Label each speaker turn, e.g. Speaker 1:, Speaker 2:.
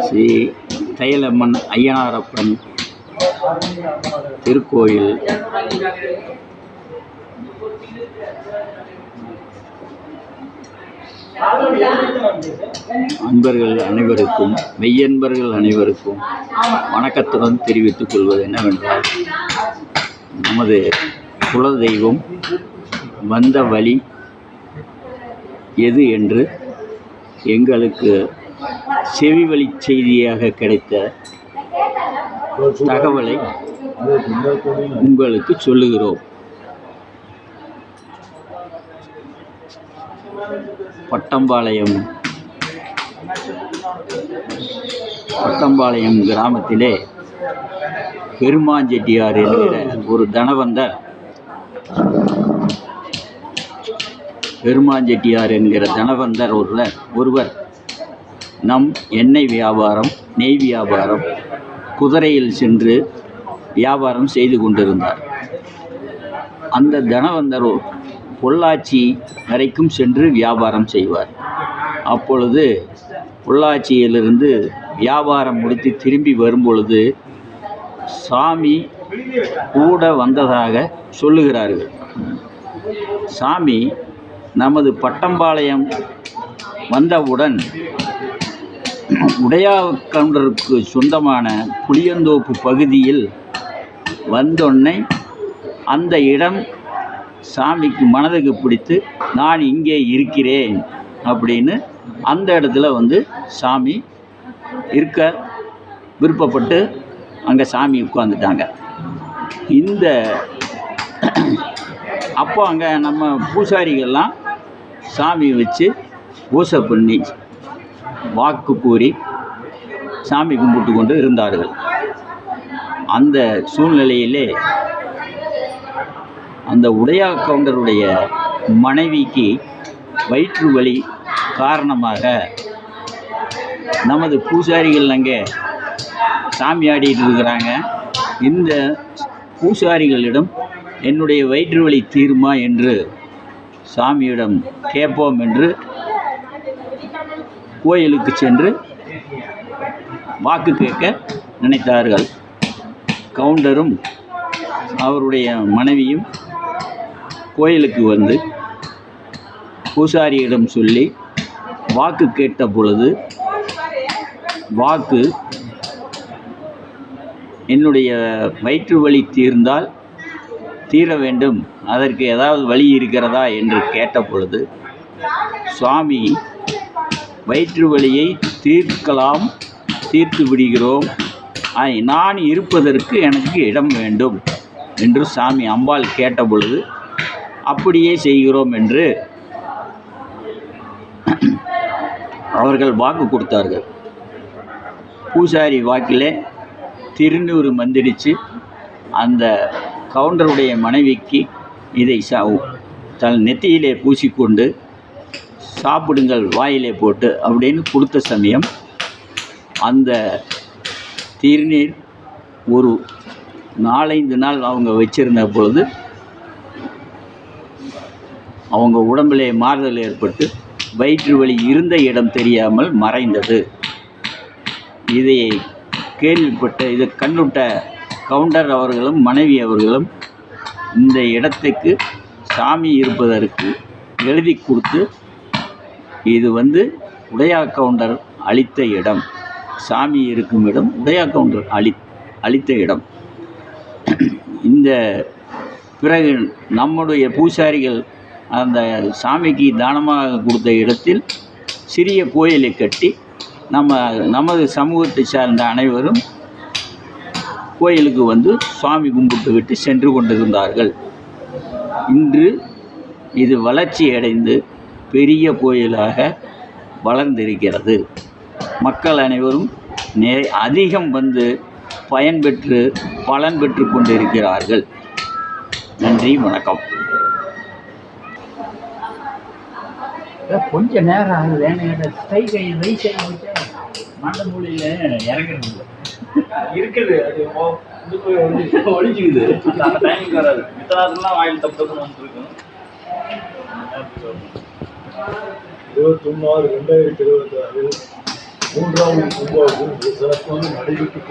Speaker 1: ஸ்ரீ தைலம்மன் ஐயனாரப்பன் திருக்கோயில் அன்பர்கள் அனைவருக்கும் மெய்யன்பர்கள் அனைவருக்கும் வணக்கத்துடன் தெரிவித்துக் கொள்வது என்னவென்றால், நமது குலதெய்வம் வந்த வழி எது என்று எங்களுக்கு செவிவழி செய்தியாக கிடைத்த தகவலை உங்களுக்கு சொல்லுகிறோம். பட்டம்பாளையம் கிராமத்திலே பெருமாஞ்செட்டியார் என்கிற ஒரு தனவந்தர் ஒருவர் நம் எண்ணெய் வியாபாரம், நெய் வியாபாரம், குதிரையில் சென்று வியாபாரம் செய்து கொண்டிருந்தார். அந்த தனவந்தர் பொள்ளாச்சி வரைக்கும் சென்று வியாபாரம் செய்வார். அப்பொழுது பொள்ளாச்சியிலிருந்து வியாபாரம் முடித்து திரும்பி வரும்பொழுது சாமி கூட வந்ததாக சொல்லுகிறார்கள். சாமி நமது பட்டம்பாளையம் வந்தவுடன் உடையாக்கவுண்டருக்கு சொந்தமான புளியந்தோப்பு பகுதியில் வந்தோடனே அந்த இடம் சாமிக்கு மனதுக்கு பிடித்து, நான் இங்கே இருக்கிறேன் அப்படின்னு அந்த இடத்துல சாமி இருக்க விருப்பப்பட்டு அங்கே சாமி உட்காந்துட்டாங்க. அப்போ அங்கே நம்ம பூசாரிகள்லாம் சாமி வச்சு பூசை பண்ணி வாக்கு கூறி சாமி கும்பிட்டு கொண்டு இருந்தார்கள். அந்த சூழ்நிலையிலே அந்த உடையா கவுண்டருடைய மனைவிக்கு வயிற்று வலி காரணமாக நமது பூசாரிகள் அங்கே சாமி ஆடிட்டு இருக்கிறாங்க. இந்த பூசாரிகளிடம் என்னுடைய வயிற்று வலி தீருமா என்று சாமியிடம் கேட்போம் என்று கோயிலுக்கு சென்று வாக்கு கேட்க நினைத்தார்கள். கவுண்டரும் அவருடைய மனைவியும் கோயிலுக்கு வந்து பூசாரியிடம் சொல்லி வாக்கு கேட்ட பொழுது, வாக்கு என்னுடைய வயிற்று வலி தீர்ந்தால் தீர வேண்டும், அதற்கு ஏதாவது வழி இருக்கிறதா என்று கேட்ட பொழுது, சுவாமி வயிற்று வலியை தீர்த்து விடுகிறோம், நான் இருப்பதற்கு எனக்கு இடம் வேண்டும் என்று சாமி அம்பாள் கேட்ட பொழுது, அப்படியே செய்கிறோம் என்று அவர்கள் வாக்கு கொடுத்தார்கள். பூசாரி வாக்கிலே திருநூறு மந்திரிச்சு அந்த கவுண்டருடைய மனைவிக்கு இதை தன் நெத்தியிலே பூசிக்கொண்டு சாப்பிடுங்கள் வாயிலே போட்டு அப்படின்னு கொடுத்த சமயம், அந்த திருநீர் ஒரு 4-5 நாள் அவங்க வச்சிருந்த பொழுது அவங்க உடம்பிலே மாறுதல் ஏற்பட்டு வயிற்று வலி இருந்த இடம் தெரியாமல் மறைந்தது. இதை கேள்விப்பட்ட, இதை கண்டுட்ட கவுண்டர் அவர்களும் மனைவி அவர்களும் இந்த இடத்துக்கு சாமி இருப்பதற்கு எழுதி கொடுத்து, இது உடையா கவுண்டர் அளித்த இடம், சாமி இருக்கும் இடம் உடையா கவுண்டர் அளித்த இடம். இந்த பிறகு நம்முடைய பூசாரிகள் அந்த சாமிக்கு தானமாக கொடுத்த இடத்தில் சிறிய கோயிலை கட்டி நமது சமூகத்தை சார்ந்த அனைவரும் கோயிலுக்கு சுவாமி கும்பிட்டு விட்டு சென்று கொண்டிருந்தார்கள். இன்று இது வளர்ச்சி அடைந்து பெரிய கோயிலாக வளர்ந்திருக்கிறது. மக்கள் அனைவரும் அதிகம் பயன்பெற்று பலன் பெற்று கொண்டிருக்கிறார்கள். நன்றி, வணக்கம். கொஞ்ச நேரம் ஆகுது. கை வயசு மண்ட மூலையில் இறங்குறது இருக்குது, அது ஒழிஞ்சுக்குது. அந்த டைமுக்கு வராது. மித்தனாசெல்லாம் வாயில் தப்பு தப்புன்னு வந்துருக்கும்.
Speaker 2: 21/6/2026 மூன்றாவது கும்பாபிஷேகம் சிறப்பாக நடைபெற்றுக்